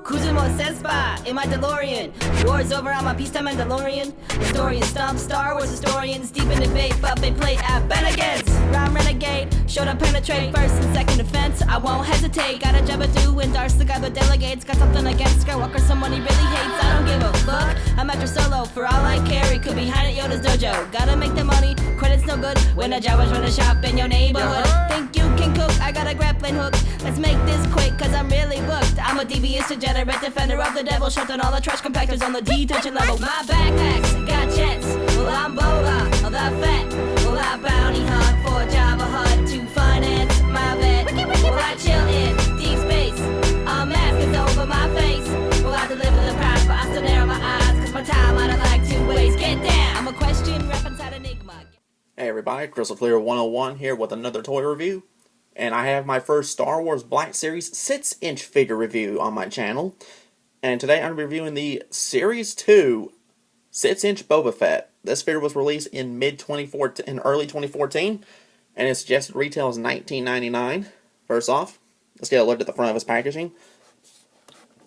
Kuzumo Senpai in my DeLorean. War's over, I'm a peacetime Mandalorian. Historians stomp Star Wars historians deep in debate, but they play at Bennigan's. Rhyme renegade, showed up penetrate first and second defense. I won't hesitate. Got a Jabba and Darth the guy that delegates. Got something against Skywalker, someone he really hates. I don't give a fuck. I'm after Solo. For all I care, he could be hiding at Yoda's dojo. Gotta make the money, credits no good. When a Jawas run a shop in your neighborhood. Think you can cook? I got a grappling hook. Let's make this quick, cause I'm really booked. I'm a devious degenerate defender of the devil, shut down all the trash compactors on the detention level. My backpacks got jets. Well, I'm Boba Fett. Well, I bounty hunt for Java Hut to finance my vet. Well, I chill in deep space. A mask is over my face. Well, I deliver the prize, but I still narrow my eyes, cause my time I don't like to waste. Get down. I'm a question rap inside Enigma. Hey everybody, Crystal Clear 101 here with another toy review. And I have my first Star Wars Black Series 6-inch figure review on my channel. And today I'm reviewing the Series 2 6-inch Boba Fett. This figure was released in early 2014, and its suggested retail is $19.99. First off, let's get a look at the front of his packaging.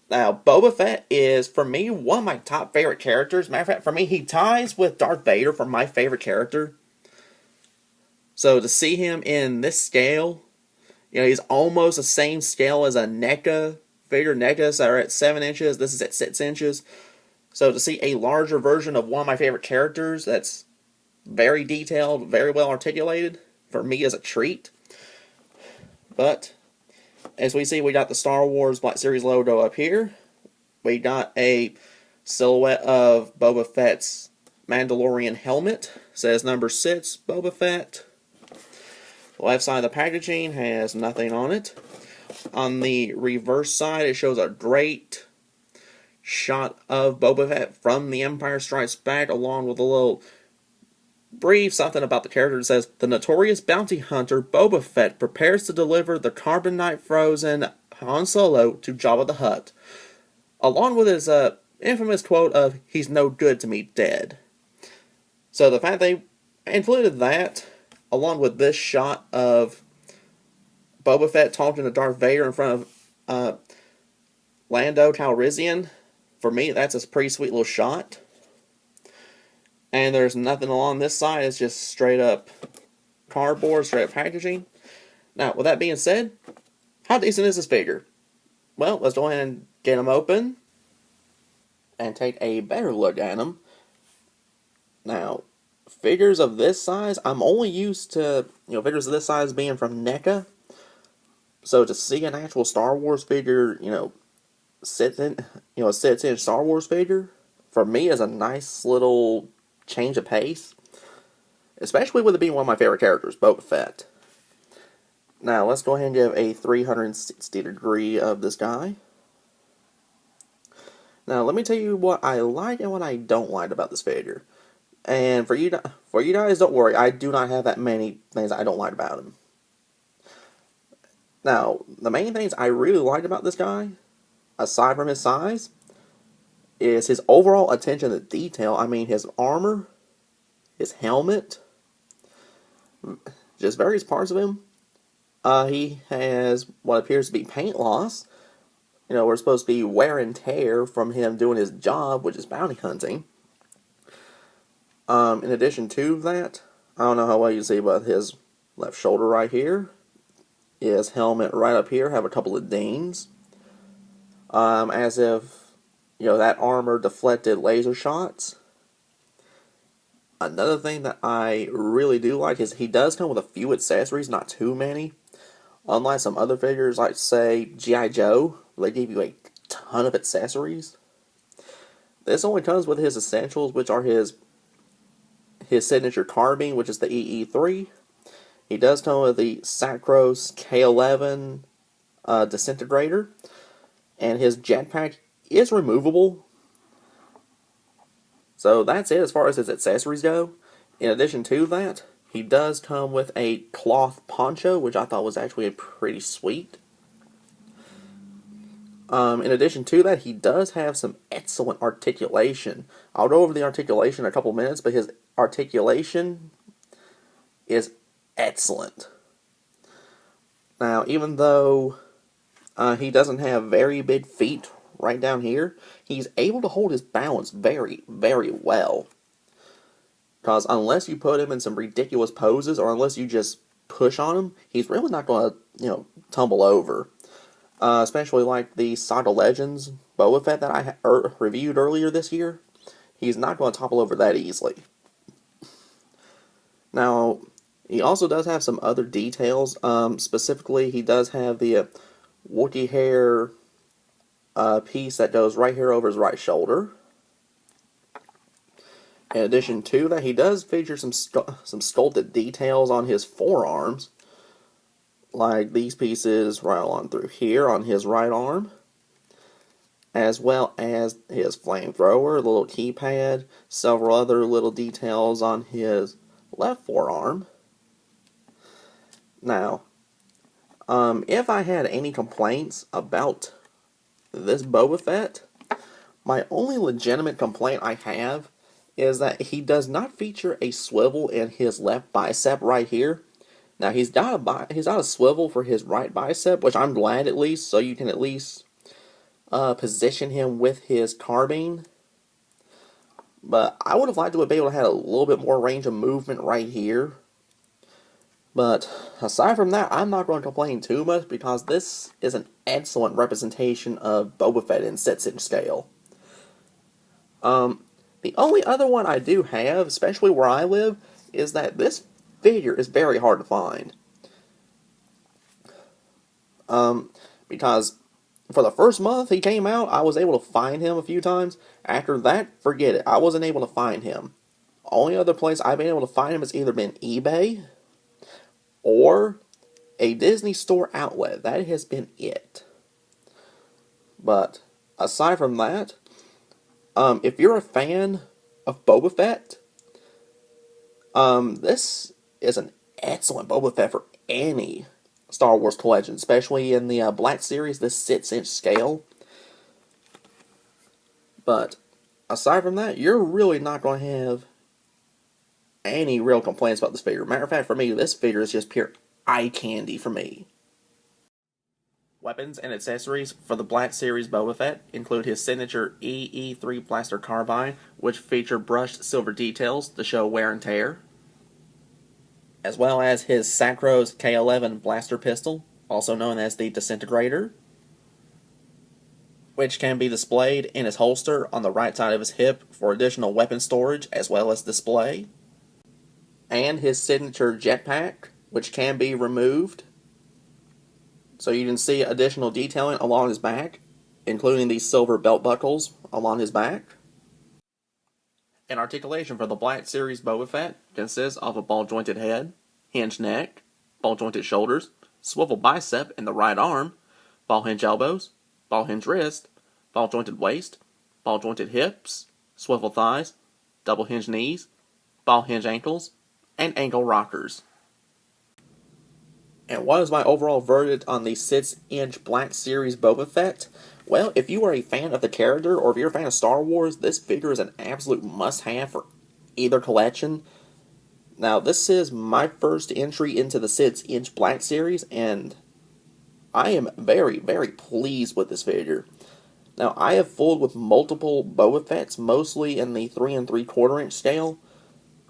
Now, Boba Fett is, for me, one of my top favorite characters. Matter of fact, for me, he ties with Darth Vader for my favorite character. So to see him in this scale, you know, he's almost the same scale as a NECA figure. NECAs are at 7 inches. This is at 6 inches. So to see a larger version of one of my favorite characters that's very detailed, very well articulated, for me is a treat. But as we see, we got the Star Wars Black Series logo up here. We got a silhouette of Boba Fett's Mandalorian helmet. It says number 6, Boba Fett. The left side of the packaging has nothing on it. On the reverse side, it shows a great shot of Boba Fett from The Empire Strikes Back, along with a little brief something about the character. It says, the notorious bounty hunter Boba Fett prepares to deliver the carbonite-frozen Han Solo to Jabba the Hutt, along with his infamous quote of, he's no good to me dead. So the fact they included that, along with this shot of Boba Fett talking to Darth Vader in front of Lando Calrissian, for me, that's a pretty sweet little shot. And there's nothing along this side. It's just straight up cardboard, straight up packaging. Now, with that being said, how decent is this figure? Well, let's go ahead and get him open and take a better look at him. Now, figures of this size, I'm only used to, figures of this size being from NECA. So to see an actual Star Wars figure, a 6-inch Star Wars figure, for me is a nice little change of pace. Especially with it being one of my favorite characters, Boba Fett. Now, let's go ahead and give a 360 degree of this guy. Now, let me tell you what I like and what I don't like about this figure. And for you guys, don't worry, I do not have that many things I don't like about him. Now, the main things I really like about this guy, aside from his size, is his overall attention to detail. I mean, his armor, his helmet, just various parts of him. He has what appears to be paint loss. We're supposed to be wear and tear from him doing his job, which is bounty hunting. In addition to that, I don't know how well you see, but his left shoulder right here, his helmet right up here have a couple of dings. As if, that armor deflected laser shots. Another thing that I really do like is he does come with a few accessories, not too many. Unlike some other figures, like, say, G.I. Joe, they give you a ton of accessories. This only comes with his essentials, which are his signature carbine, which is the EE3. He does come with the Sacros K11 disintegrator. And his jetpack is removable. So that's it as far as his accessories go. In addition to that, he does come with a cloth poncho, which I thought was actually pretty sweet. In addition to that, he does have some excellent articulation. I'll go over the articulation in a couple minutes, but his articulation is excellent. Now, even though he doesn't have very big feet right down here, he's able to hold his balance very, very well. Because unless you put him in some ridiculous poses, or unless you just push on him, he's really not going to, tumble over. Especially like the Saga Legends Boba Fett that I reviewed earlier this year. He's not going to topple over that easily. Now, he also does have some other details. Specifically, he does have the Wookiee hair piece that goes right here over his right shoulder. In addition to that, he does feature some sculpted details on his forearms. Like these pieces right along through here on his right arm. As well as his flamethrower, little keypad, several other little details on his left forearm. Now, if I had any complaints about this Boba Fett, my only legitimate complaint I have is that he does not feature a swivel in his left bicep right here. Now, he's got a swivel for his right bicep, which I'm glad at least, so you can at least position him with his carbine. But I would have liked to have been able to have a little bit more range of movement right here. But aside from that, I'm not going to complain too much because this is an excellent representation of Boba Fett in 6-inch scale. The only other one I do have, especially where I live, is that this figure is very hard to find. Because for the first month he came out, I was able to find him a few times. After that, forget it. I wasn't able to find him. Only other place I've been able to find him has either been eBay or a Disney Store outlet. That has been it. But aside from that, if you're a fan of Boba Fett, this is an excellent Boba Fett for any Star Wars collection, especially in the Black Series, this 6-inch scale. But aside from that, you're really not going to have any real complaints about this figure. Matter of fact, for me, this figure is just pure eye candy for me. Weapons and accessories for the Black Series Boba Fett include his signature EE3 blaster carbine, which feature brushed silver details to show wear and tear, as well as his Sacro's K11 blaster pistol, also known as the Disintegrator, which can be displayed in his holster on the right side of his hip for additional weapon storage as well as display, and his signature jetpack, which can be removed, so you can see additional detailing along his back, including these silver belt buckles along his back. An articulation for the Black Series Boba Fett consists of a ball-jointed head, hinged neck, ball-jointed shoulders, swivel bicep in the right arm, ball-hinge elbows, ball-hinge wrist, ball-jointed waist, ball-jointed hips, swivel thighs, double-hinge knees, ball-hinge ankles, and ankle rockers. And what is my overall verdict on the 6-inch Black Series Boba Fett? Well, if you are a fan of the character, or if you're a fan of Star Wars, this figure is an absolute must-have for either collection. Now, this is my first entry into the 6-inch Black Series, and I am very, very pleased with this figure. Now, I have fooled with multiple Boba Fetts, mostly in the 3 3/4 inch scale,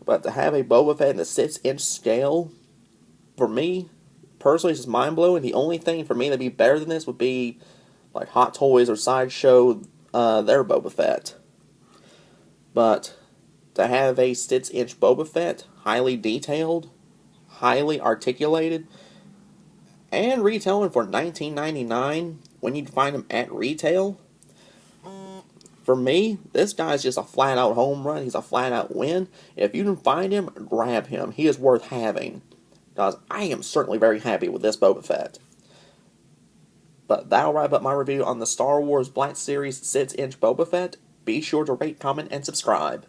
but to have a Boba Fett in the 6-inch scale, for me, personally, it's just mind-blowing. The only thing for me that'd be better than this would be like Hot Toys or Sideshow, their Boba Fett. But to have a 6-inch Boba Fett, highly detailed, highly articulated, and retailing for $19.99 when you find them at retail, for me, this guy's just a flat-out home run. He's a flat-out win. If you can find him, grab him. He is worth having. Because I am certainly very happy with this Boba Fett. But that'll wrap up my review on the Star Wars Black Series 6-inch Boba Fett. Be sure to rate, comment, and subscribe.